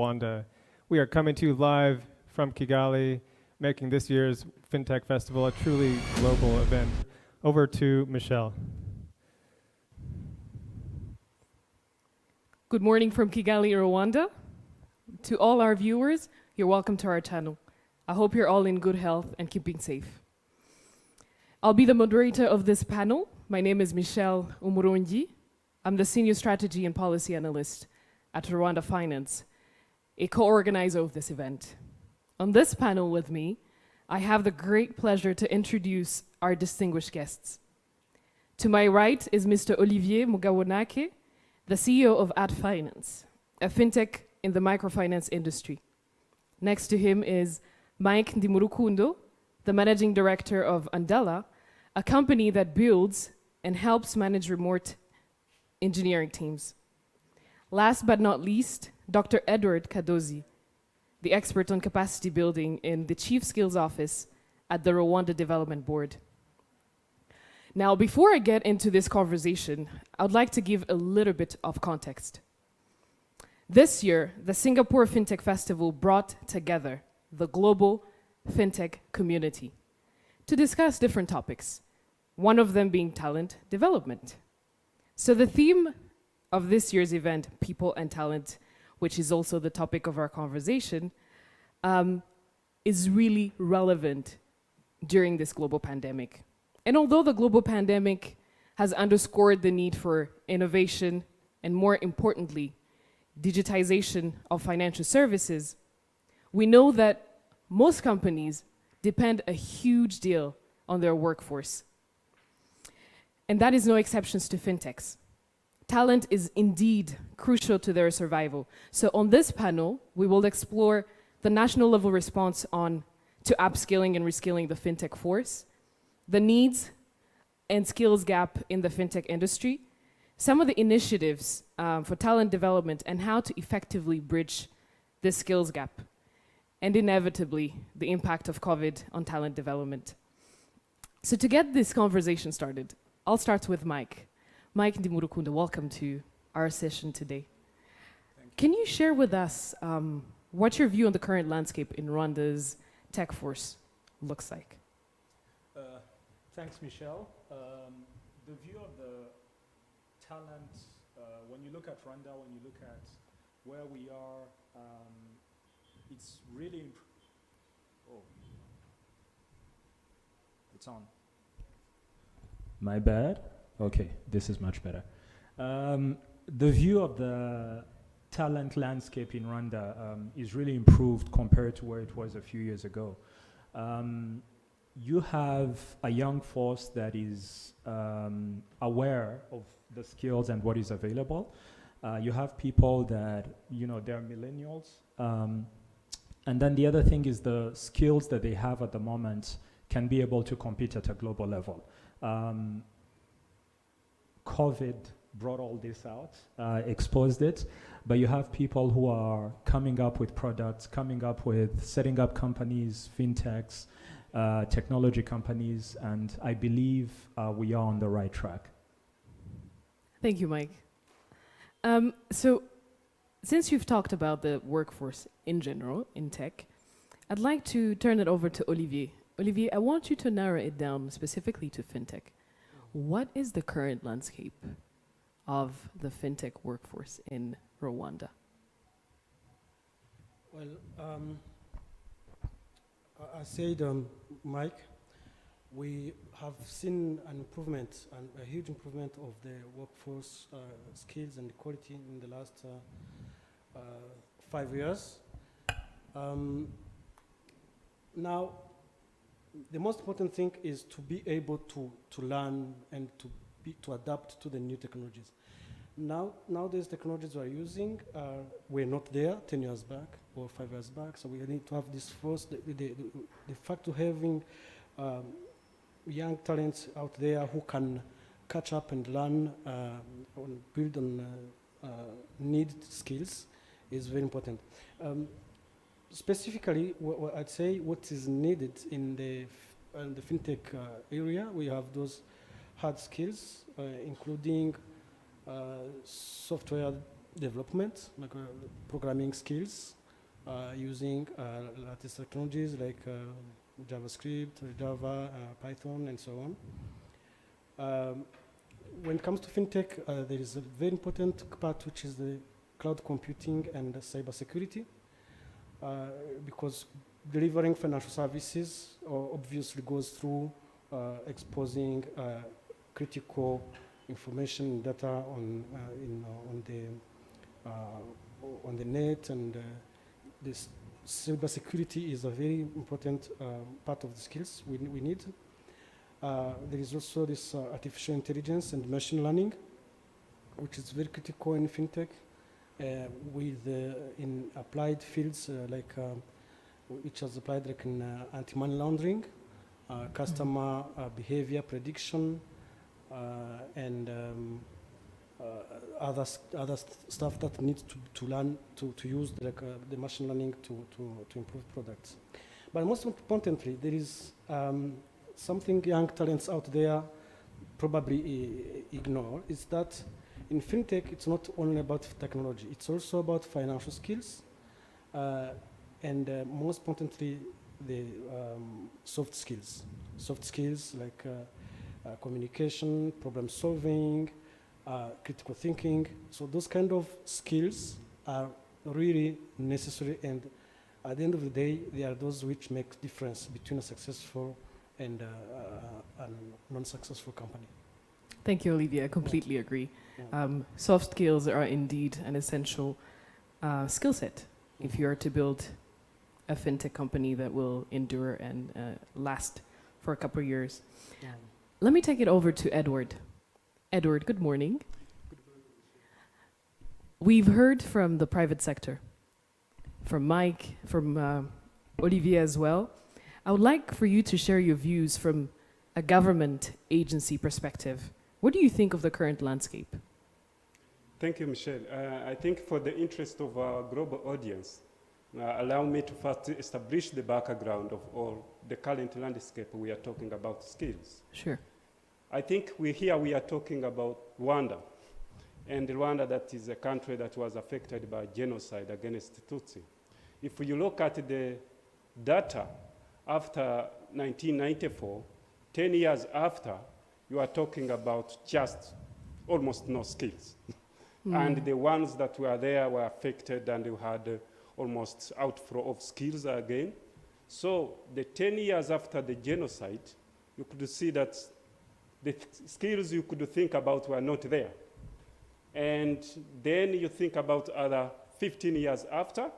Rwanda. We are coming to you live from Kigali, making this year's Fintech Festival a truly global event. Over to Michelle. Good morning from Kigali, Rwanda. To all our viewers, you're welcome to our channel. I hope you're all in good health and keeping safe. I'll be the moderator of this panel. My name is Michelle Umurongi. I'm the Senior Strategy and Policy Analyst at Rwanda Finance, a co-organizer of this event. On this panel with me, I have the great pleasure to introduce our distinguished guests. To my right is Mr. Olivier Mugabonake, the CEO of Ad Finance, a fintech in the microfinance industry. Next to him is Mike Ndimurukundo, the managing director of Andela, a company that builds and helps manage remote engineering teams. Last but not least, Dr. Edward Kadozi, the expert on capacity building in the Chief Skills Office at the Rwanda Development Board. Now, before I get into this conversation, I'd like to give a little bit of context. This year, the Singapore Fintech Festival brought together the global fintech community to discuss different topics, one of them being talent development. So the theme of this year's event, People and Talent, which is also the topic of our conversation, is really relevant during this global pandemic. And although the global pandemic has underscored the need for innovation and, more importantly, digitization of financial services, we know that most companies depend a huge deal on their workforce. And that is no exceptions to fintechs. Talent is indeed crucial to their survival. So on this panel, we will explore the national level response to upskilling and reskilling the fintech force, the needs and skills gap in the fintech industry, some of the initiatives for talent development and how to effectively bridge this skills gap, and inevitably, the impact of COVID on talent development. So to get this conversation started, I'll start with Mike. Mike Ndimurukunda, welcome to our session today. Can you share with us what your view on the current landscape in Rwanda's tech force looks like? Thanks, Michelle. The view of the talent, when you look at Rwanda, when you look at where we are, it's really, it's on. My bad. Okay, this is much better. The view of the talent landscape in Rwanda is really improved compared to where it was a few years ago. You have a young force that is aware of the skills and what is available. You have people that, they're millennials. And then the other thing is the skills that they have at the moment can be able to compete at a global level. COVID brought all this out, exposed it, but you have people who are coming up with products, coming up with setting up companies, fintechs, technology companies, and I believe we are on the right track. Thank you, Mike. So, since you've talked about the workforce in general in tech, I'd like to turn it over to Olivier. Olivier, I want you to narrow it down specifically to fintech. What is the current landscape of the fintech workforce in Rwanda? Well, I said, Mike, we have seen an improvement, a huge improvement of the workforce skills and quality in the last 5 years. Now, the most important thing is to be able to learn and to adapt to the new technologies. Nowadays, technologies we're using were not there 10 years back or 5 years back, so we need to have this force, the fact of having young talents out there who can catch up and learn and build on needed skills is very important. Specifically, I'd say what is needed in the fintech area, we have those hard skills, including software development, like programming skills, using latest technologies like JavaScript, Java, Python, and so on. When it comes to fintech, there is a very important part, which is the cloud computing and cybersecurity, because delivering financial services obviously goes through exposing critical information and data on the net, and this cybersecurity is a very important part of the skills we need. There is also this artificial intelligence and machine learning, which is very critical in fintech, in applied fields which is applied like in anti-money laundering, customer behavior prediction, and other stuff that needs to learn to use the machine learning to improve products. But most importantly, there is something young talents out there probably ignore, is that in fintech, it's not only about technology, it's also about financial skills, and most importantly, the soft skills. Soft skills like communication, problem solving, critical thinking. So those kind of skills are really necessary, and at the end of the day, they are those which make difference between a successful and a non-successful company. Thank you, Olivia. I completely agree. Yeah. Soft skills are indeed an essential skill set if you are to build a fintech company that will endure and last for a couple of years. Yeah. Let me take it over to Edward. Edward, good morning. We've heard from the private sector, from Mike, from Olivier as well. I would like for you to share your views from a government agency perspective. What do you think of the current landscape? Thank you, Michelle. I think for the interest of our global audience, allow me to first establish the background of all the current landscape we are talking about skills. Sure. I think we are talking about Rwanda. And Rwanda, that is a country that was affected by genocide against Tutsi. If you look at the data after 1994, 10 years after, you are talking about just almost no skills. And the ones that were there were affected, and you had almost outflow of skills again. So the 10 years after the genocide, you could see that the skills you could think about were not there. And then you think about other 15 years after,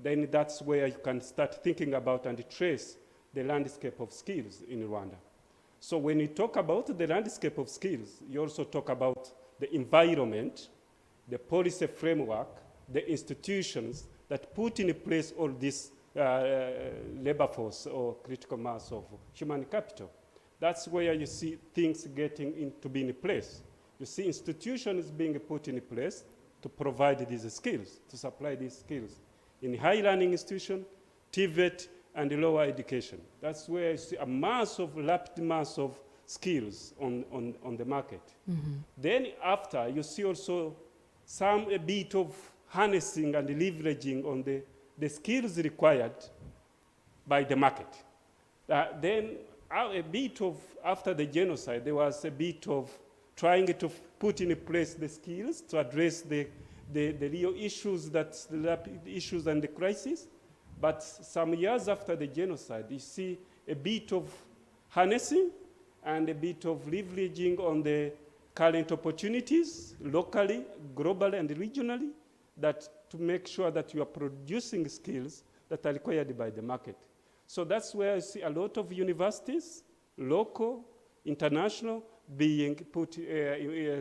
then that's where you can start thinking about and trace the landscape of skills in Rwanda. So when you talk about the landscape of skills, you also talk about the environment, the policy framework, the institutions that put in place all this labor force or critical mass of human capital. That's where you see things getting to be in place. You see institutions being put in place to provide these skills, to supply these skills. In high learning institution, TVET, and lower education. That's where you see a rapid mass of skills on the market. Mm-hmm. Then after, you see also a bit of harnessing and leveraging on the skills required by the market. Then a bit of, after the genocide, there was a bit of trying to put in place the skills to address the real issues, the issues and the crisis. But some years after the genocide, you see a bit of harnessing and a bit of leveraging on the current opportunities, locally, globally, and regionally, that to make sure that you are producing skills that are required by the market. So that's where I see a lot of universities, local, international, being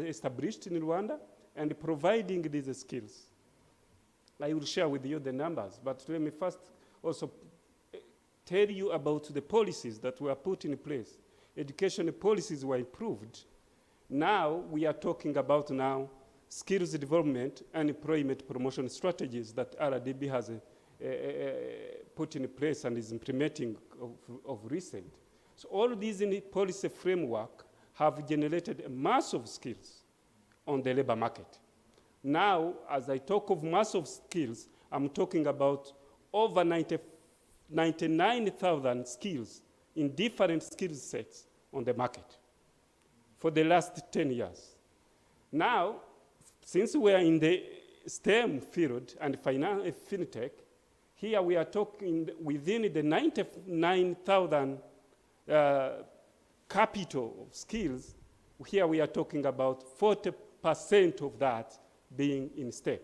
established in Rwanda and providing these skills. I will share with you the numbers, but let me first also tell you about the policies that were put in place. Education policies were improved. Now we are talking about skills development and employment promotion strategies that RDB has put in place and is implementing of recent. So all these in the policy framework have generated a mass of skills on the labor market. Now, as I talk of mass of skills, I'm talking about over 99,000 skills in different skill sets on the market for the last 10 years. Now, since we are in the STEM field and fintech, here we are talking within the 99,000 capital of skills. Here we are talking about 40% of that being in STEM.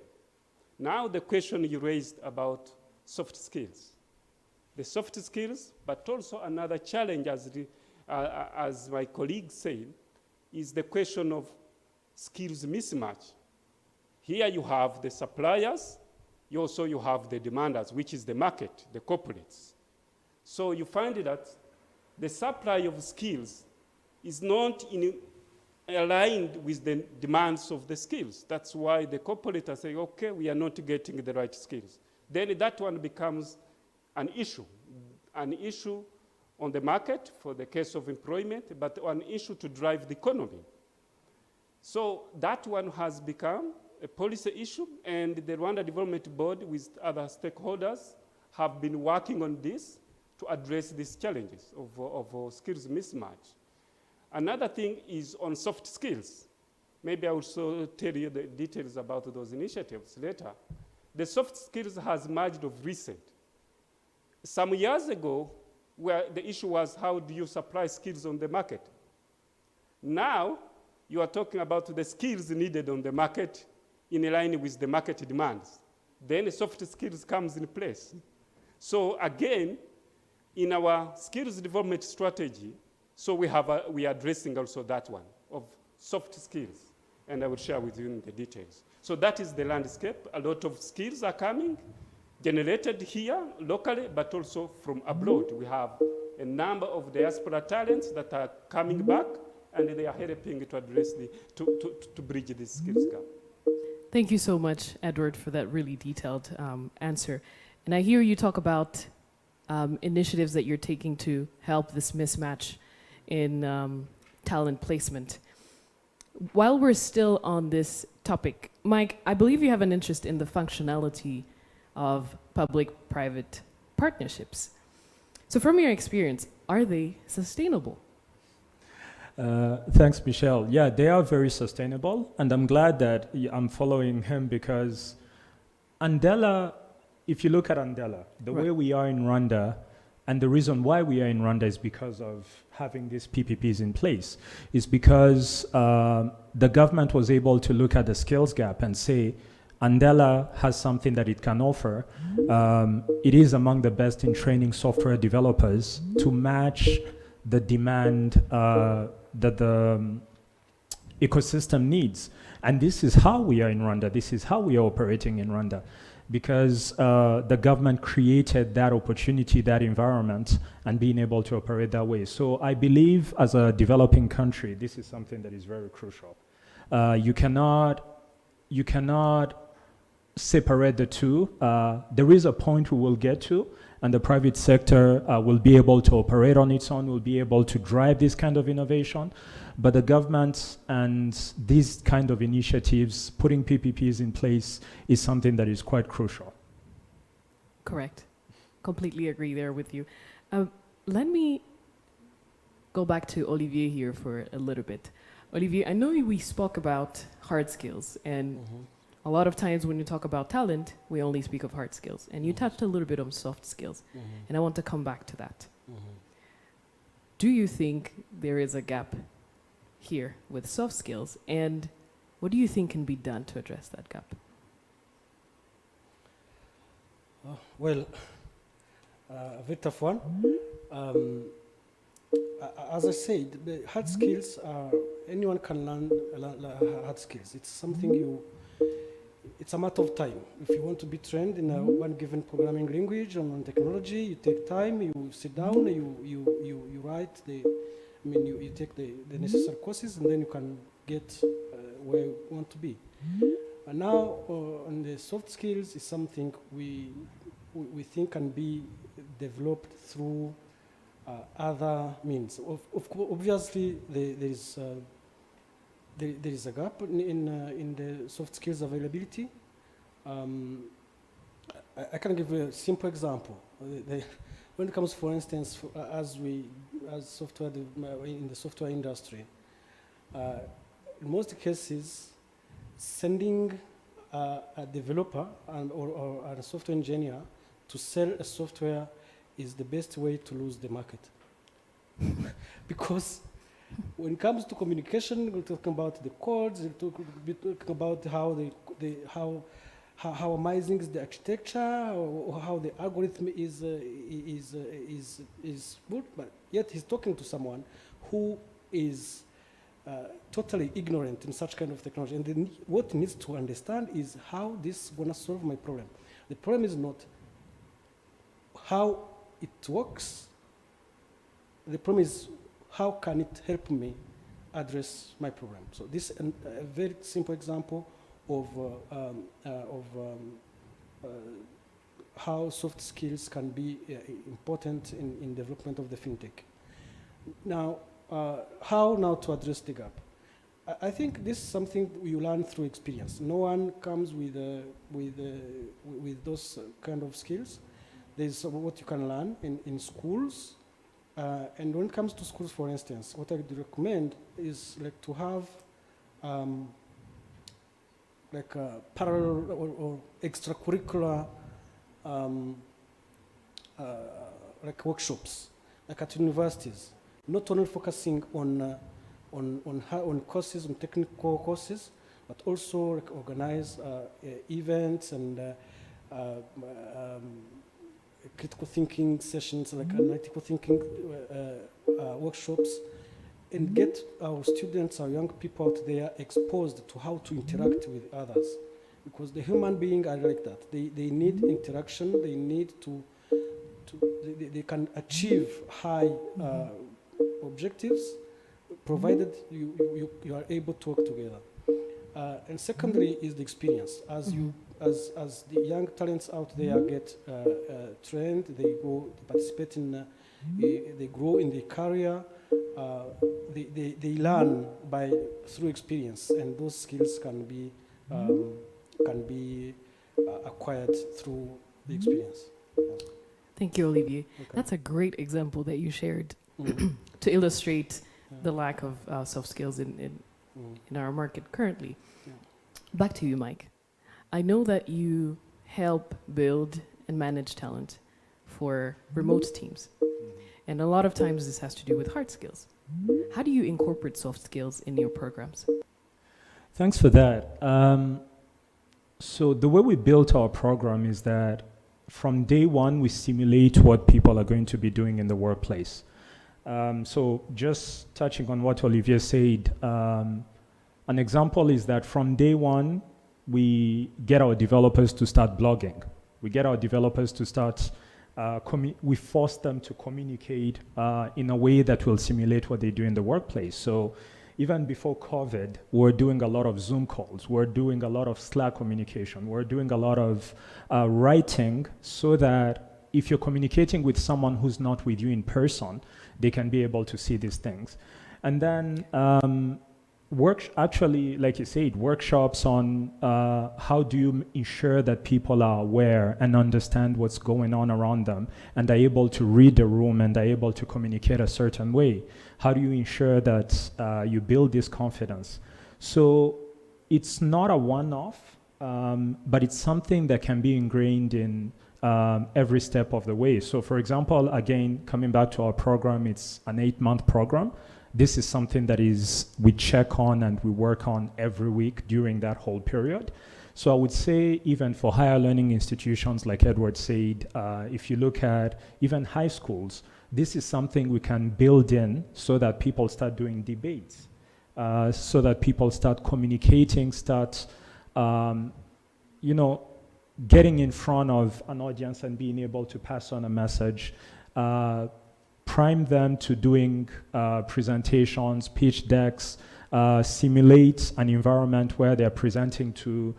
Now the question you raised about soft skills. The soft skills, but also another challenge, as my colleague said, is the question of skills mismatch. Here you have the suppliers, you have the demanders, which is the market, the corporates. So you find that the supply of skills is not aligned with the demands of the skills. That's why the corporates are saying, okay, we are not getting the right skills. Then that one becomes an issue on the market for the case of employment, but an issue to drive the economy. So that one has become a policy issue, and the Rwanda Development Board with other stakeholders have been working on this to address these challenges of skills mismatch. Another thing is on soft skills. Maybe I will also tell you the details about those initiatives later. The soft skills has emerged of recent. Some years ago, where the issue was how do you supply skills on the market? Now, you are talking about the skills needed on the market in line with the market demands. Then soft skills comes in place. So again, in our skills development strategy, so we are addressing also that one of soft skills, and I will share with you the details. So that is the landscape. A lot of skills are coming, generated here locally, but also from abroad. We have a number of diaspora talents that are coming back, and they are helping to address to bridge this skills gap. Thank you so much, Edward, for that really detailed answer. And I hear you talk about initiatives that you're taking to help this mismatch in talent placement. While we're still on this topic, Mike, I believe you have an interest in the functionality of public-private partnerships. So from your experience, are they sustainable? Thanks, Michelle. Yeah, they are very sustainable, and I'm glad that I'm following him because Andela, if you look at Andela, the way we are in Rwanda, and the reason why we are in Rwanda is because of having these PPPs in place, is because the government was able to look at the skills gap and say, Andela has something that it can offer. It is among the best in training software developers to match the demand that the ecosystem needs. And this is how we are in Rwanda. This is how we are operating in Rwanda, because the government created that opportunity, that environment, and being able to operate that way. So I believe as a developing country, this is something that is very crucial. You cannot separate the two. There is a point we will get to, and the private sector will be able to operate on its own, will be able to drive this kind of innovation. But the government and these kind of initiatives, putting PPPs in place, is something that is quite crucial. Correct. Completely agree there with you. Let me go back to Olivier here for a little bit. Olivier, I know we spoke about hard skills, and a lot of times when you talk about talent, we only speak of hard skills. And you touched a little bit on soft skills, and I want to come back to that. Do you think there is a gap here with soft skills, and what do you think can be done to address that gap? Well, a very tough one. As I said, the hard skills are, anyone can learn hard skills. It's something it's a matter of time. If you want to be trained in one given programming language or on technology, you take time, you sit down, you write you take the necessary courses, and then you can get where you want to be. And now, on the soft skills is something we think can be developed through other means. Obviously, there is there is a gap in the soft skills availability. I can give a simple example. When it comes, for instance, as software in the software industry, in most cases, sending a developer or a software engineer to sell a software is the best way to lose the market. Because when it comes to communication, we're talking about the codes, we're talking about how amazing is the architecture, or how the algorithm is good, but yet he's talking to someone who is totally ignorant in such kind of technology. And then what he needs to understand is how this is going to solve my problem. The problem is not how it works. The problem is how can it help me address my problem. So this is a very simple example of how soft skills can be important in development of the fintech. Now, how now to address the gap? I think this is something you learn through experience. No one comes with those kind of skills. There's what you can learn in schools. And when it comes to schools, for instance, what I would recommend is like to have like a parallel or extracurricular like workshops, like at universities, not only focusing on courses, on technical courses, but also like organize events and critical thinking sessions, like analytical thinking workshops, and get our students, our young people out there exposed to how to interact with others. Because the human beings are like that. They need interaction, they need they can achieve high objectives, provided you are able to work together. And secondly is the experience. As the young talents out there get trained, they participate in, they grow in their career, they learn through experience, and those skills can be acquired through the experience. Yeah. Thank you, Olivier. Okay. That's a great example that you shared to illustrate the lack of soft skills in our market currently. Yeah. Back to you, Mike. I know that you help build and manage talent for remote teams. And a lot of times this has to do with hard skills. How do you incorporate soft skills in your programs? Thanks for that. So the way we built our program is that from day one, we simulate what people are going to be doing in the workplace. So just touching on what Olivier said, an example is that from day one, we get our developers to start blogging. We get our developers to start, we force them to communicate in a way that will simulate what they do in the workplace. So even before COVID, we're doing a lot of Zoom calls. We're doing a lot of Slack communication. We're doing a lot of writing so that if you're communicating with someone who's not with you in person, they can be able to see these things. And then actually, like you said, workshops on how do you ensure that people are aware and understand what's going on around them and are able to read the room and are able to communicate a certain way. How do you ensure that you build this confidence? So it's not a one-off, but it's something that can be ingrained in every step of the way. So for example, again, coming back to our program, it's an 8-month program. This is something that we check on and we work on every week during that whole period. So I would say even for higher learning institutions, like Edward said, if you look at even high schools, this is something we can build in so that people start doing debates, so that people start communicating, start, getting in front of an audience and being able to pass on a message, prime them to doing presentations, pitch decks, simulate an environment where they're presenting to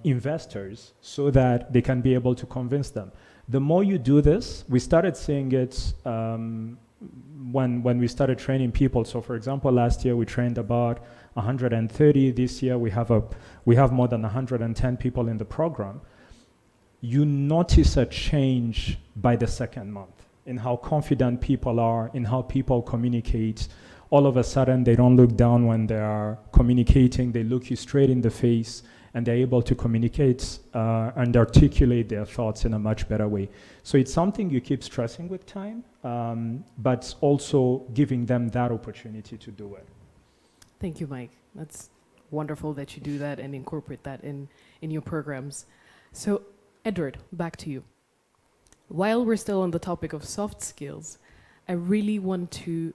investors so that they can be able to convince them. The more you do this, we started seeing it when we started training people. So for example, last year we trained about 130. This year we have more than 110 people in the program. You notice a change by the second month in how confident people are, in how people communicate. All of a sudden, they don't look down when they are communicating. They look you straight in the face, and they're able to communicate and articulate their thoughts in a much better way. So it's something you keep stressing with time, but also giving them that opportunity to do it. Thank you, Mike. That's wonderful that you do that and incorporate that in your programs. So, Edward, back to you. While we're still on the topic of soft skills, I really want to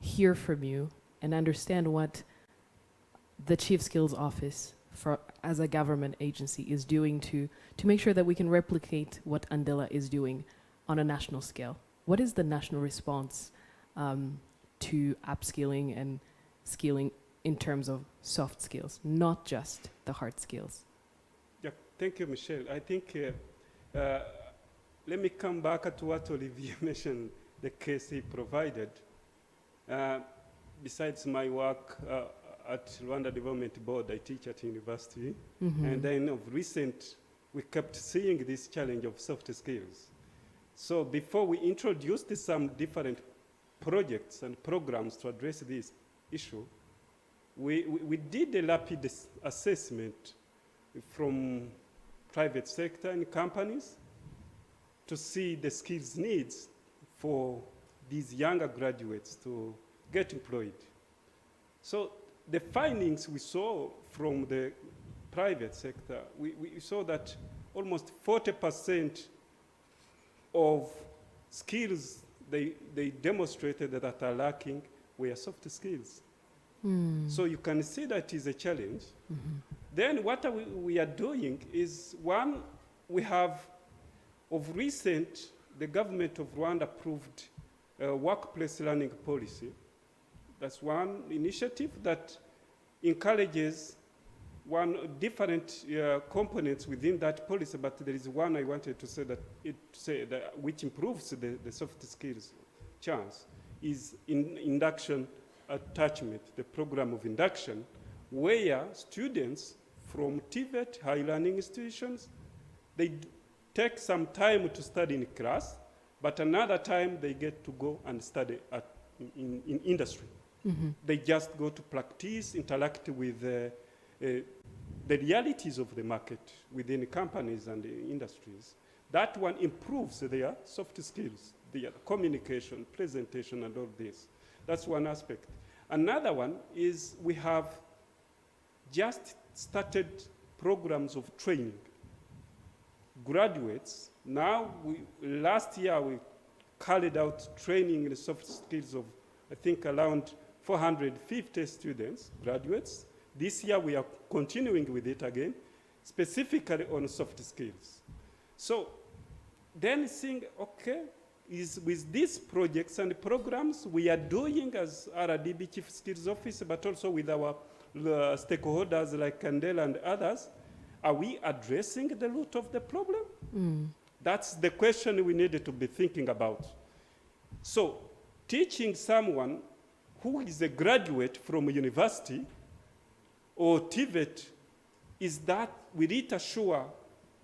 hear from you and understand what the Chief Skills Office as a government agency is doing to make sure that we can replicate what Andela is doing on a national scale. What is the national response to upskilling and skilling in terms of soft skills, not just the hard skills? Yeah, thank you, Michelle. I think let me come back to what Olivier mentioned, the case he provided. Besides my work at Rwanda Development Board, I teach at university. Mm-hmm. And then of recent, we kept seeing this challenge of soft skills. So before we introduced some different projects and programs to address this issue, we did a rapid assessment from private sector and companies to see the skills needs for these younger graduates to get employed. So the findings we saw from the private sector, we saw that almost 40% of skills they demonstrated that are lacking were soft skills. Mm. So you can see that is a challenge. Mm-hmm. Then what we are doing is, one, we have, of recent, the government of Rwanda approved a workplace learning policy. That's one initiative that encourages different components within that policy, but there is one I wanted to say that which improves the soft skills chance is induction attachment, the program of induction, where students from TVET, high learning institutions, they take some time to study in class, but another time they get to go and study in industry. Mm-hmm. They just go to practice, interact with the realities of the market within companies and industries. That one improves their soft skills, their communication, presentation, and all this. That's one aspect. Another one is we have just started programs of training. Graduates, now, last year we carried out training in the soft skills of, I think, around 450 students, graduates. This year we are continuing with it again, specifically on soft skills. So then seeing, okay, is with these projects and programs we are doing as RDB Chief Skills Office, but also with our stakeholders like Candela and others, are we addressing the root of the problem? Mm. That's the question we needed to be thinking about. So teaching someone who is a graduate from a university or TVET, is that will it assure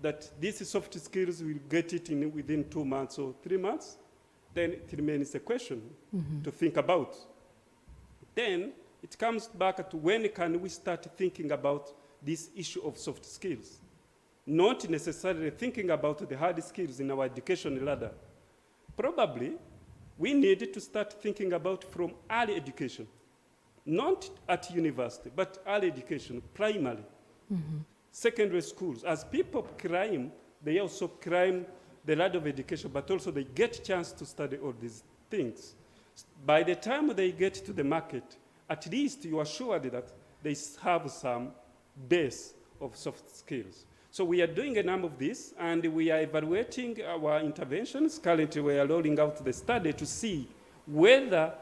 that these soft skills will get it within 2 months or 3 months? Then it remains a question to think about. Then it comes back to when can we start thinking about this issue of soft skills? Not necessarily thinking about the hard skills in our education ladder. Probably we need to start thinking about from early education. Not at university, but early education, primary. Mm-hmm. Secondary schools. As people climb, they also climb the ladder of education, but also they get a chance to study all these things. By the time they get to the market, at least you are sure that they have some base of soft skills. So we are doing a number of this, and we are evaluating our interventions. Currently, we are rolling out the study to see whether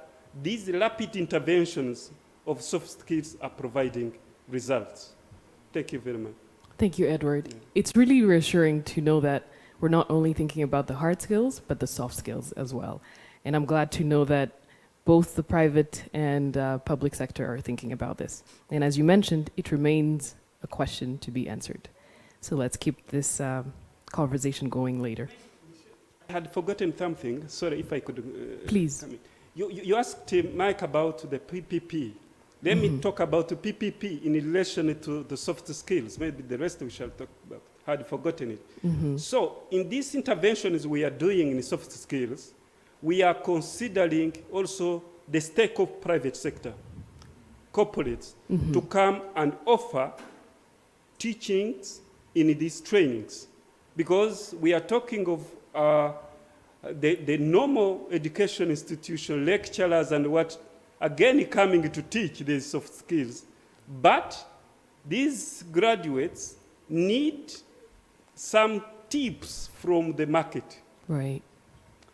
these rapid interventions of soft skills are providing results. Thank you very much. Thank you, Edward. Yeah. It's really reassuring to know that we're not only thinking about the hard skills, but the soft skills as well. And I'm glad to know that both the private and public sector are thinking about this. And as you mentioned, it remains a question to be answered. So let's keep this conversation going later. I had forgotten something. Sorry if I could. Please. Come in. You asked Mike about the PPP. Let me talk about the PPP in relation to the soft skills. Maybe the rest we shall talk about. I had forgotten it. So in these interventions we are doing in soft skills, we are considering also the stake of private sector, corporates, to come and offer teachings in these trainings. Because we are talking of the normal education institution, lecturers and what, again coming to teach these soft skills. But these graduates need some tips from the market. Right.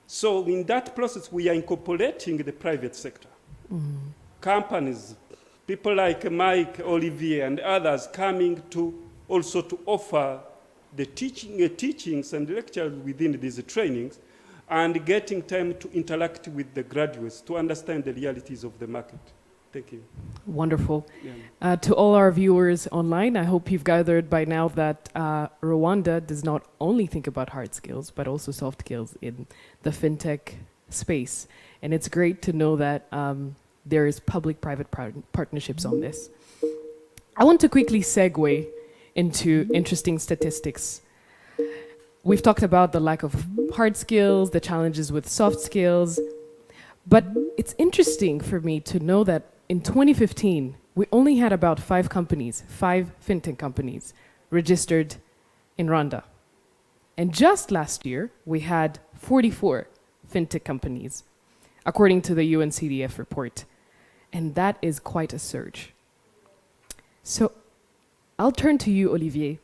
So in that process, we are incorporating the private sector. Companies, people like Mike, Olivier, and others coming to also to offer the teachings and lectures within these trainings, and getting time to interact with the graduates to understand the realities of the market. Thank you. Wonderful. Yeah. To all our viewers online, I hope you've gathered by now that Rwanda does not only think about hard skills, but also soft skills in the fintech space. And it's great to know that there is public-private partnerships on this. I want to quickly segue into interesting statistics. We've talked about the lack of hard skills, the challenges with soft skills, but it's interesting for me to know that in 2015, we only had about 5 fintech companies registered in Rwanda. And just last year, we had 44 fintech companies, according to the UNCDF report. And that is quite a surge. So I'll turn to you, Olivier.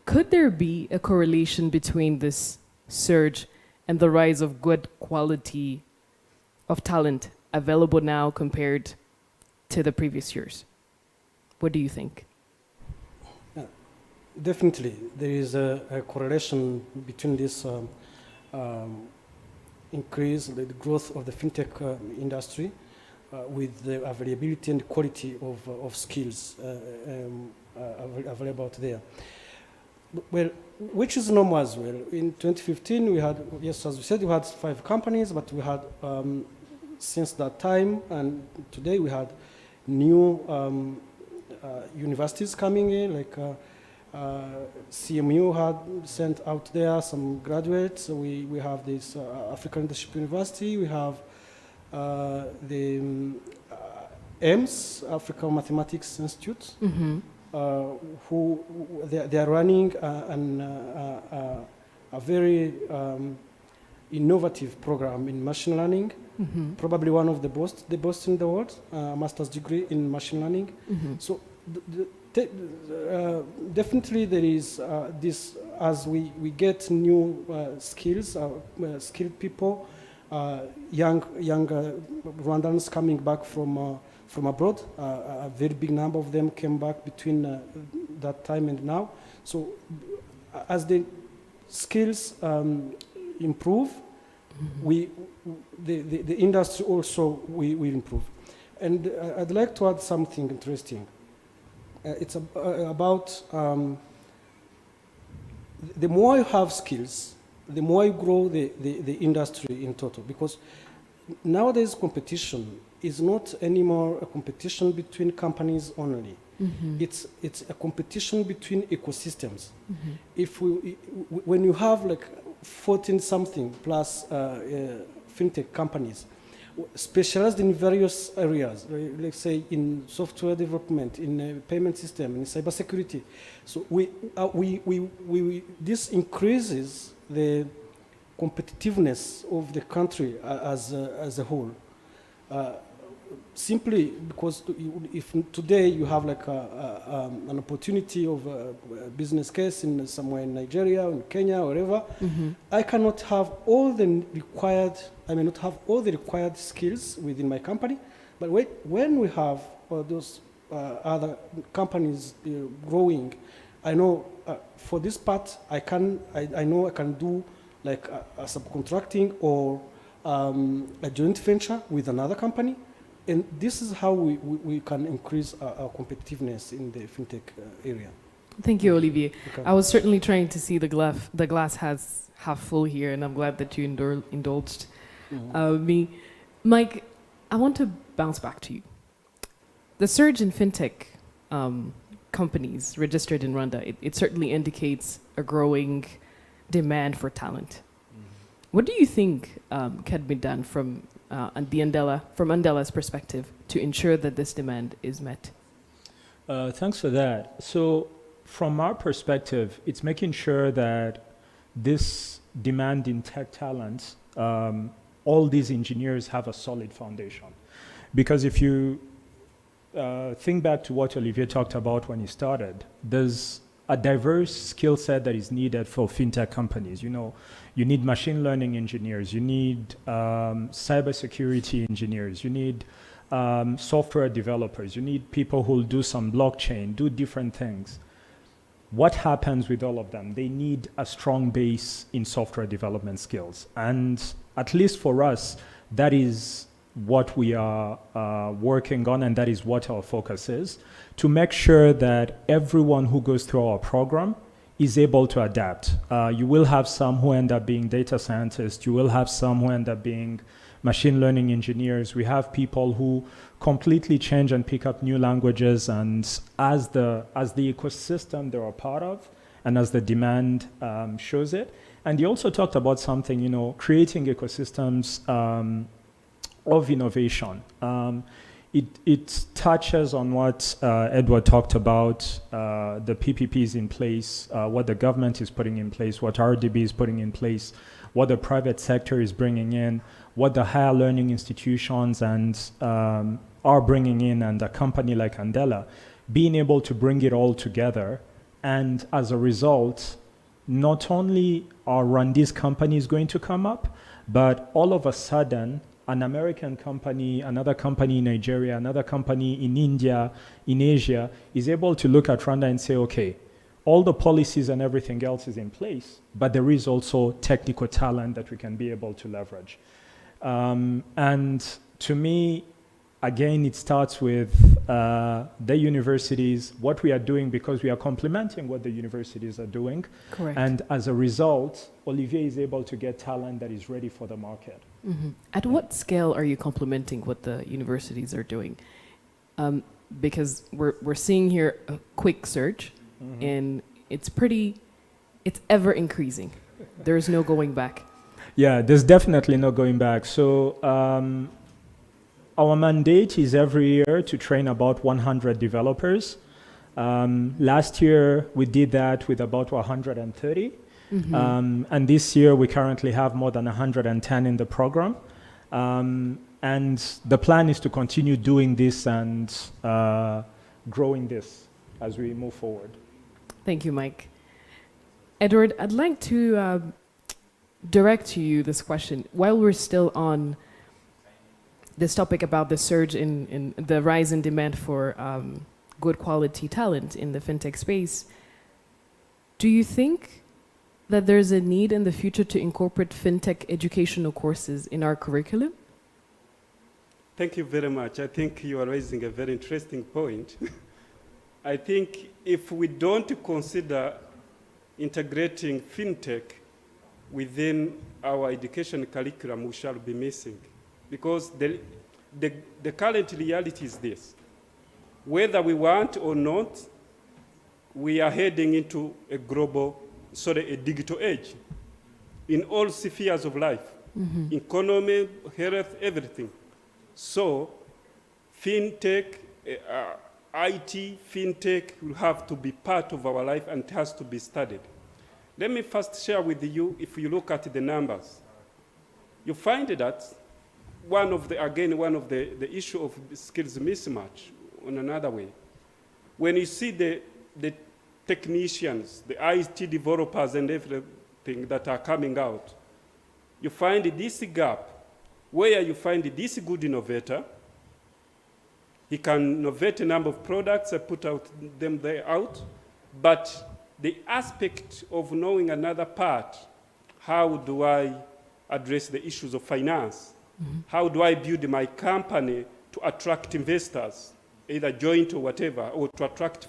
Could there be a correlation between this surge and the rise of good quality of talent available now compared to the previous years? What do you think? Definitely, there is a correlation between this increase, the growth of the fintech industry with the availability and quality of skills available out there. Well, which is normal as well. In 2015, we had, yes, as we said, we had 5 companies, but we had, since that time and today, we had new universities coming in, like CMU had sent out there some graduates. So we have this African Leadership University. We have the AIMS, African Mathematics Institute, who they are running a very innovative program in machine learning, probably one of the best in the world, master's degree in machine learning. So definitely there is this, as we get new skills, skilled people, young Rwandans coming back from abroad. A very big number of them came back between that time and now. So as the skills improve, the industry also will improve. And I'd like to add something interesting. It's about the more you have skills, the more you grow the industry in total. Because nowadays competition is not anymore a competition between companies only. It's a competition between ecosystems. When you have like 14-something plus fintech companies specialized in various areas, let's say in software development, in payment system, in cybersecurity, so this increases the competitiveness of the country as a whole. Simply because if today you have like an opportunity of a business case in somewhere in Nigeria, or in Kenya, or wherever, I cannot have all the required, I may not have all the required skills within my company, but when we have those other companies growing, I know for this part I know I can do like a subcontracting or a joint venture with another company. And this is how we can increase our competitiveness in the fintech area. Thank you, Olivier. Okay. I was certainly trying to see the glass has half full here, and I'm glad that you indulged me. Mike, I want to bounce back to you. The surge in fintech companies registered in Rwanda, it certainly indicates a growing demand for talent. What do you think can be done from Andela's perspective to ensure that this demand is met? Thanks for that. So from our perspective, it's making sure that this demand in tech talent, all these engineers have a solid foundation. Because if you think back to what Olivier talked about when he started, there's a diverse skill set that is needed for fintech companies. You know, you need machine learning engineers, you need cybersecurity engineers, you need software developers, you need people who will do some blockchain, do different things. What happens with all of them? They need a strong base in software development skills. And at least for us, that is what we are working on, and that is what our focus is, to make sure that everyone who goes through our program is able to adapt. You will have some who end up being data scientists, you will have some who end up being machine learning engineers. We have people who completely change and pick up new languages, and as the ecosystem they're a part of, and as the demand shows it. And you also talked about something, you know, creating ecosystems of innovation. It touches on what Edward talked about, the PPPs in place, what the government is putting in place, what RDB is putting in place, what the private sector is bringing in, what the higher learning institutions and are bringing in, and a company like Andela, being able to bring it all together. And as a result, not only are Rwandese companies going to come up, but all of a sudden, an American company, another company in Nigeria, another company in India, in Asia, is able to look at Rwanda and say, okay, all the policies and everything else is in place, but there is also technical talent that we can be able to leverage. And to me, again, it starts with the universities, what we are doing, because we are complementing what the universities are doing. Correct. And as a result, Olivier is able to get talent that is ready for the market. Mm-hmm. At what scale are you complementing what the universities are doing? Because we're seeing here a quick surge, and it's ever increasing. There's no going back. Yeah, there's definitely no going back. So our mandate is every year to train about 100 developers. Last year, we did that with about 130. And this year, we currently have more than 110 in the program. And the plan is to continue doing this and growing this as we move forward. Thank you, Mike. Edward, I'd like to direct to you this question. While we're still on this topic about the surge in the rise in demand for good quality talent in the fintech space, do you think that there's a need in the future to incorporate fintech educational courses in our curriculum? Thank you very much. I think you are raising a very interesting point. I think if we don't consider integrating fintech within our education curriculum, we shall be missing. Because the current reality is this. Whether we want or not, we are heading into a digital age in all spheres of life, economy, health, everything. So fintech, IT, fintech will have to be part of our life and it has to be studied. Let me first share with you, if you look at the numbers, you find that one of the issue of skills mismatch on another way. When you see the technicians, the IT developers and everything that are coming out, you find this gap where you find this good innovator. He can innovate a number of products and put them out, but the aspect of knowing another part, how do I address the issues of finance. How do I build my company to attract investors, either joint or whatever, or to attract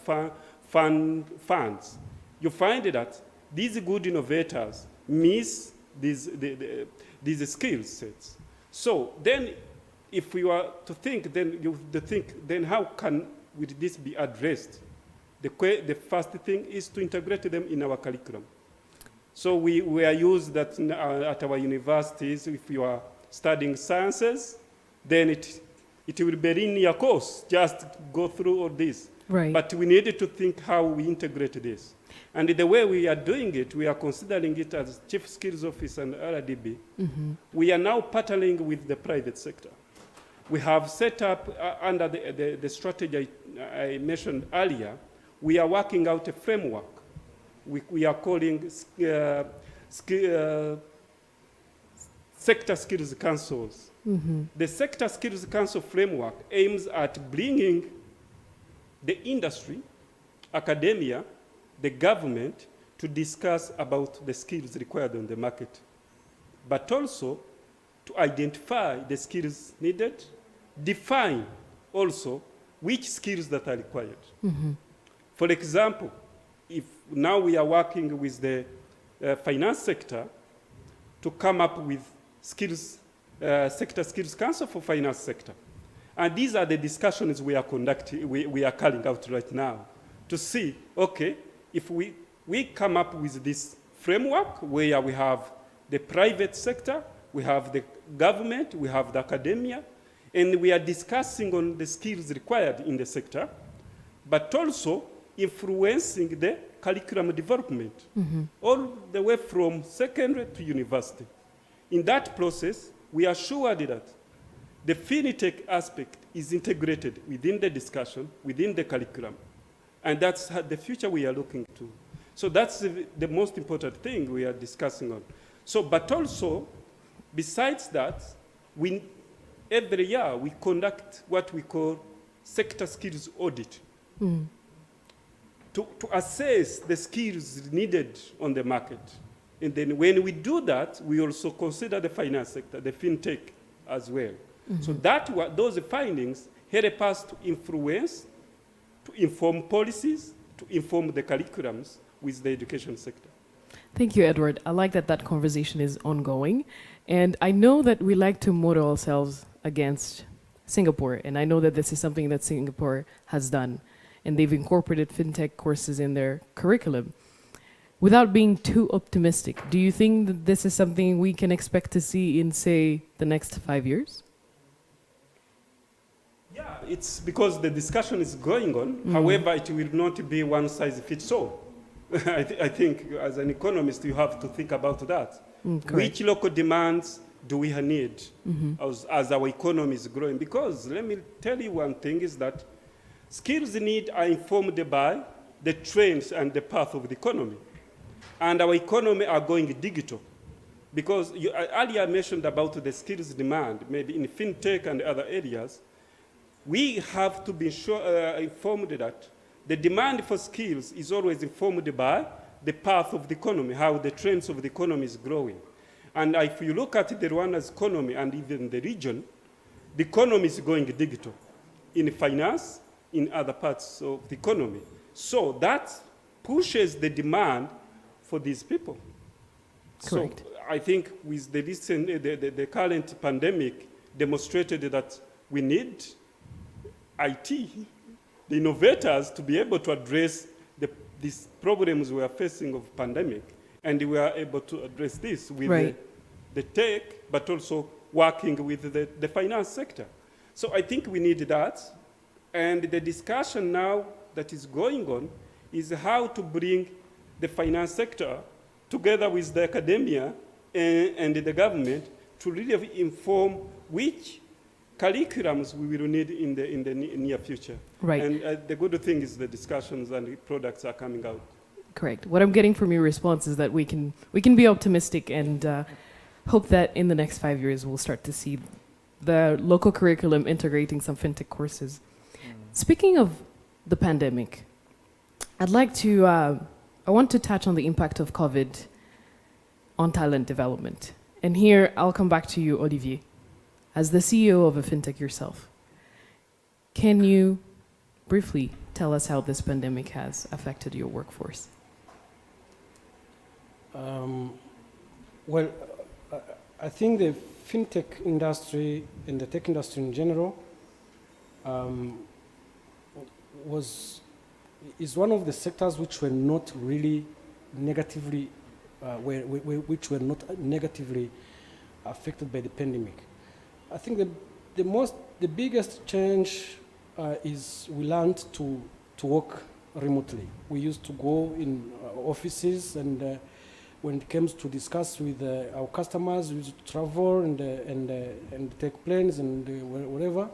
funds? You find that these good innovators miss these skill sets. So then, if we were to think, then how will this be addressed? The first thing is to integrate them in our curriculum. So we are used that at our universities, if you are studying sciences, then it will be a linear course, just go through all this. Right. But we needed to think how we integrate this. And the way we are doing it, we are considering it as Chief Skills Office and RDB. We are now partnering with the private sector. We have set up, under the strategy I mentioned earlier, we are working out a framework. We are calling Sector Skills Councils. The Sector Skills Council framework aims at bringing the industry, academia, the government to discuss about the skills required on the market, but also to identify the skills needed, define also which skills that are required. For example, if now we are working with the finance sector to come up with skills, Sector Skills Council for finance sector. And these are the discussions we are conducting, we are carrying out right now to see, okay, if we come up with this framework where we have the private sector, we have the government, we have the academia, and we are discussing on the skills required in the sector, but also influencing the curriculum development, all the way from secondary to university. In that process, we are sure that the Fintech aspect is integrated within the discussion, within the curriculum, and that's the future we are looking to. So that's the most important thing we are discussing on. So, but also, besides that, every year we conduct what we call sector skills audit to assess the skills needed on the market. And then when we do that, we also consider the finance sector, the Fintech as well. So those findings help us to influence, to inform policies, to inform the curriculums with the education sector. Thank you, Edward. I like that conversation is ongoing. And I know that we like to model ourselves against Singapore. And I know that this is something that Singapore has done. And they've incorporated fintech courses in their curriculum. Without being too optimistic, do you think that this is something we can expect to see in, say, the next 5 years? Yeah, it's because the discussion is going on. However, it will not be one size fits all. I think as an economist, you have to think about that. Which local demands do we need as our economy is growing? Because let me tell you one thing is that skills need are informed by the trends and the path of the economy. And our economy are going digital. Because you earlier mentioned about the skills demand, maybe in fintech and other areas, we have to be informed that the demand for skills is always informed by the path of the economy, how the trends of the economy is growing. And if you look at the Rwanda's economy and even the region, the economy is going digital in finance, in other parts of the economy. So that pushes the demand for these people. Correct. So I think with the recent, the current pandemic demonstrated that we need IT, the innovators, to be able to address these problems we are facing of pandemic. And we are able to address this with the tech, but also working with the finance sector. So I think we need that. And the discussion now that is going on is how to bring the finance sector together with the academia and the government to really inform which curriculums we will need in the near future. Right. And the good thing is the discussions and the products are coming out. Correct. What I'm getting from your response is that we can be optimistic and hope that in the next 5 years we'll start to see the local curriculum integrating some fintech courses. Speaking of the pandemic, I want to touch on the impact of COVID on talent development. And here, I'll come back to you, Olivier. As the CEO of a fintech yourself, can you briefly tell us how this pandemic has affected your workforce? Well, I think the fintech industry and the tech industry in general is one of the sectors which were not really negatively, which were not negatively affected by the pandemic. I think the biggest change is we learned to work remotely. We used to go in offices, and when it comes to discuss with our customers, we used to travel and take planes and whatever.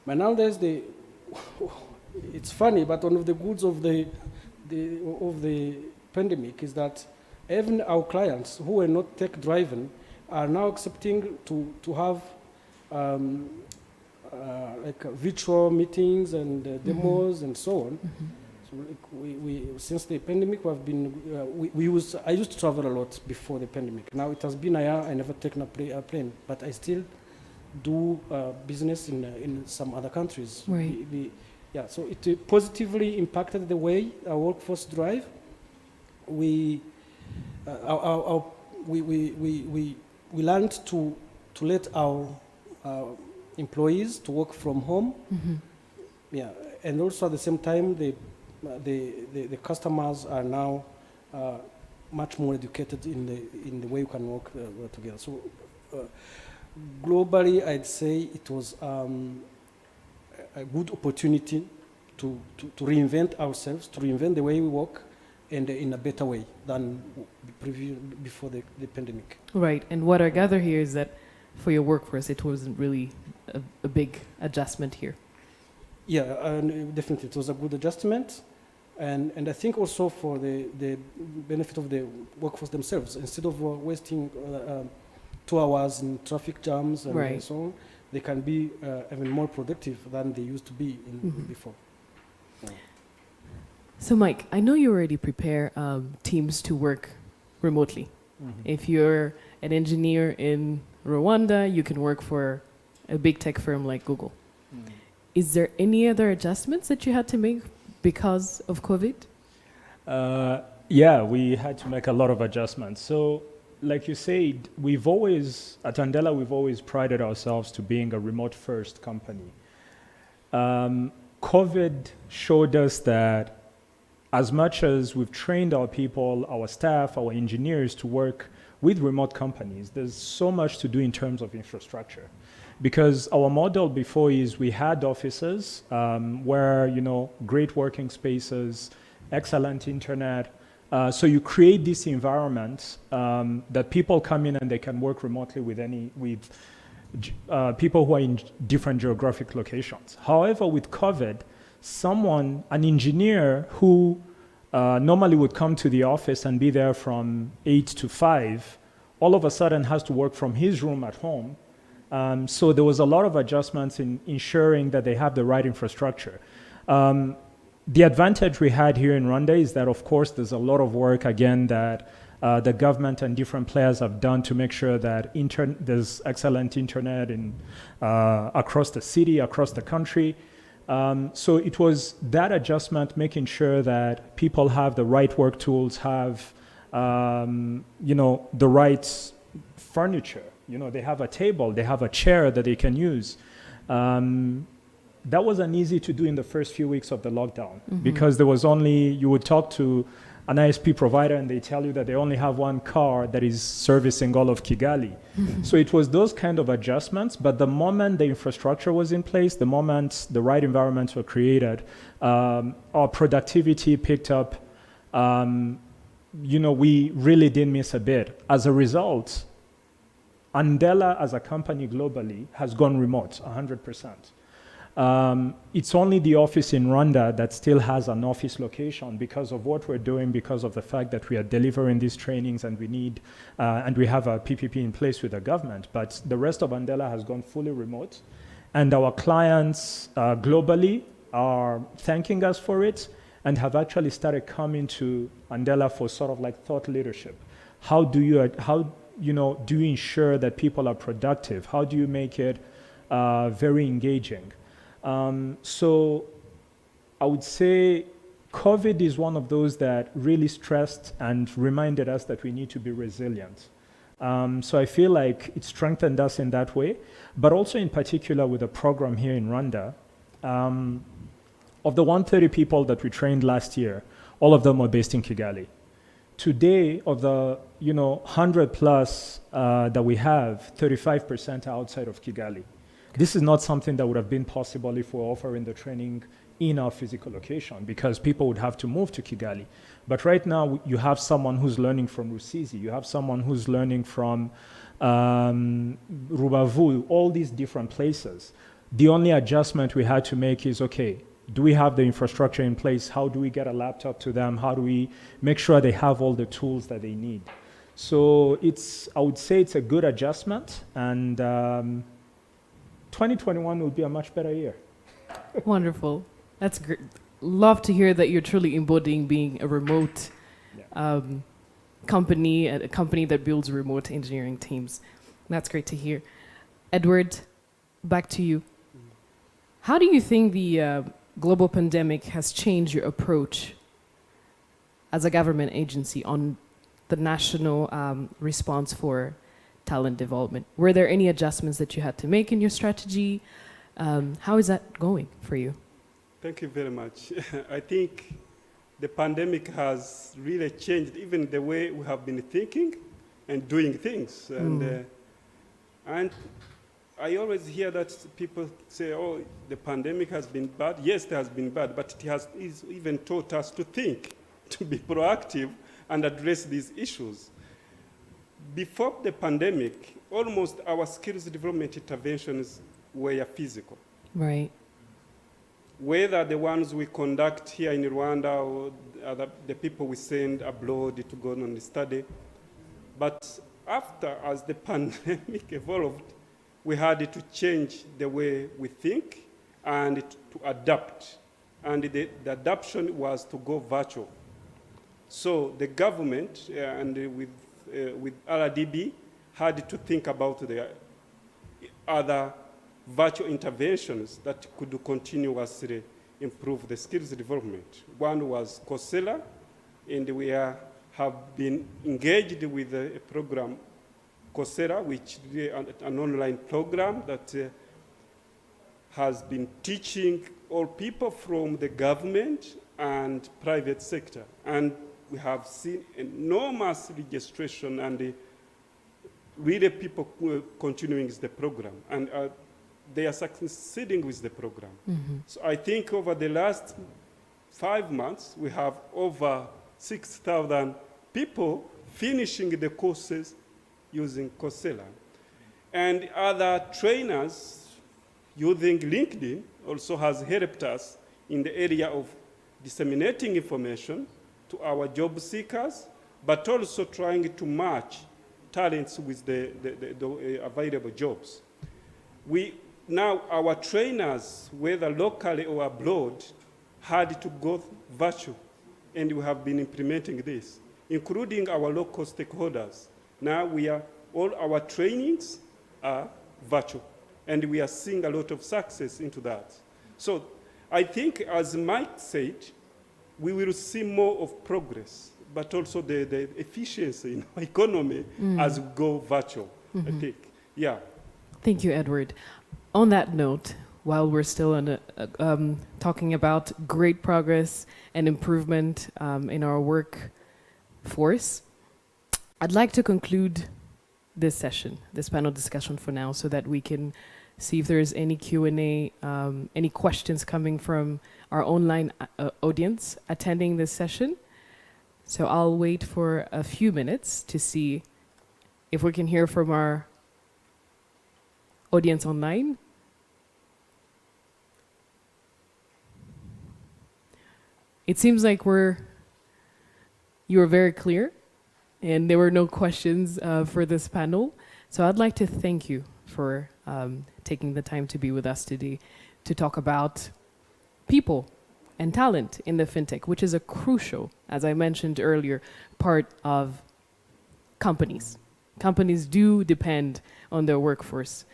But nowadays, it's funny, but one of the goods of the pandemic is that even our clients who were not tech driven are now accepting to have like virtual meetings and demos and so on. So like we since the pandemic I used to travel a lot before the pandemic. Now it has been a year I never taken a plane, but I still do business in some other countries. Right. So it positively impacted the way our workforce drive. We learned to let our employees to work from home. And also at the same time, the customers are now much more educated in the way you can work together. So globally, I'd say it was a good opportunity to reinvent ourselves, to reinvent the way we work, and in a better way than before the pandemic. Right, and what I gather here is that for your workforce, it wasn't really a big adjustment here. Yeah, and definitely it was a good adjustment, and I think also for the benefit of the workforce themselves, instead of wasting 2 hours in traffic jams and so on, they can be even more productive than they used to be before. Yeah. So Mike, I know you already prepare teams to work remotely. If you're an engineer in Rwanda, you can work for a big tech firm like Google. Is there any other adjustments that you had to make because of COVID? Yeah, we had to make a lot of adjustments. So, like you said, at Andela, we've always prided ourselves to being a remote-first company. COVID showed us that as much as we've trained our people, our staff, our engineers to work with remote companies, there's so much to do in terms of infrastructure. Because our model before is we had offices where, great working spaces, excellent internet. So you create this environment that people come in and they can work remotely with people who are in different geographic locations. However, with COVID, an engineer who normally would come to the office and be there from 8 to 5, all of a sudden has to work from his room at home. So there was a lot of adjustments in ensuring that they have the right infrastructure. The advantage we had here in Rwanda is that, of course, there's a lot of work, again, that the government and different players have done to make sure that there's excellent internet across the city, across the country. So it was that adjustment, making sure that people have the right work tools, have the right furniture. They have a table, they have a chair that they can use. That wasn't easy to do in the first few weeks of the lockdown because you would talk to an ISP provider and they tell you that they only have one car that is servicing all of Kigali. So it was those kind of adjustments, but the moment the infrastructure was in place, the moment the right environments were created, our productivity picked up. We really didn't miss a bit. As a result, Andela as a company globally has gone remote 100%. It's only the office in Rwanda that still has an office location because of what we're doing, because of the fact that we are delivering these trainings and we have a PPP in place with the government. But the rest of Andela has gone fully remote. And our clients globally are thanking us for it and have actually started coming to Andela for sort of like thought leadership. How do you ensure that people are productive? How do you make it very engaging? So I would say COVID is one of those that really stressed and reminded us that we need to be resilient. So I feel like it strengthened us in that way, but also in particular with a program here in Rwanda. Of the 130 people that we trained last year, all of them were based in Kigali. Today, of the 100 plus that we have, 35% are outside of Kigali. This is not something that would have been possible if we were offering the training in our physical location, because people would have to move to Kigali. But right now, you have someone who's learning from Rusizi, you have someone who's learning from Rubavu, all these different places. The only adjustment we had to make is, okay, do we have the infrastructure in place? How do we get a laptop to them? How do we make sure they have all the tools that they need? So I would say it's a good adjustment, and 2021 will be a much better year. Wonderful. That's great. Love to hear that you're truly embodying being a remote company, a company that builds remote engineering teams. That's great to hear. Edward, back to you. How do you think the global pandemic has changed your approach as a government agency on the national response for talent development? Were there any adjustments that you had to make in your strategy? How is that going for you? Thank you very much. I think the pandemic has really changed even the way we have been thinking and doing things. And I always hear that people say, oh, the pandemic has been bad. Yes, it has been bad, but it has even taught us to think, to be proactive and address these issues. Before the pandemic, almost our skills development interventions were physical. Right. Whether the ones we conduct here in Rwanda or the people we send abroad to go on the study. But as the pandemic evolved, we had to change the way we think and to adapt. And the adaptation was to go virtual. So the government and with RDB had to think about the other virtual interventions that could continuously improve the skills development. One was Coursera, and we have been engaged with a program, Coursera, which is an online program that has been teaching all people from the government and private sector. And we have seen enormous registration and really people continuing the program. And they are succeeding with the program. Mm-hmm. So I think over the last 5 months, we have over 6,000 people finishing the courses using Coursera. And other trainers using LinkedIn also has helped us in the area of disseminating information to our job seekers, but also trying to match talents with the available jobs. Now our trainers, whether locally or abroad, had to go virtual, and we have been implementing this, including our local stakeholders. Now all our trainings are virtual, and we are seeing a lot of success into that. So I think, as Mike said, we will see more of progress, but also the efficiency in our economy as we go virtual, I think. Yeah. Thank you, Edward. On that note, while we're still talking about great progress and improvement in our workforce, I'd like to conclude this session, this panel discussion for now, so that we can see if there's any Q&A, any questions coming from our online audience attending this session. So I'll wait for a few minutes to see if we can hear from our audience online. It seems like you were very clear, and there were no questions for this panel. So I'd like to thank you for taking the time to be with us today to talk about people and talent in the fintech, which is a crucial, as I mentioned earlier, part of companies Companies do depend on their workforce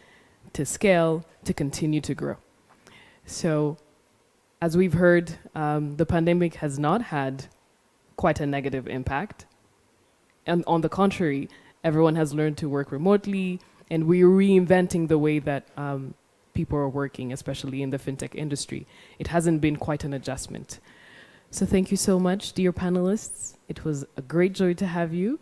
to scale, to continue to grow. So, as we've heard, the pandemic has not had quite a negative impact. And on the contrary, everyone has learned to work remotely, and we're reinventing the way that people are working, especially in the fintech industry. It hasn't been quite an adjustment. So thank you so much, dear panelists. It was a great joy to have you.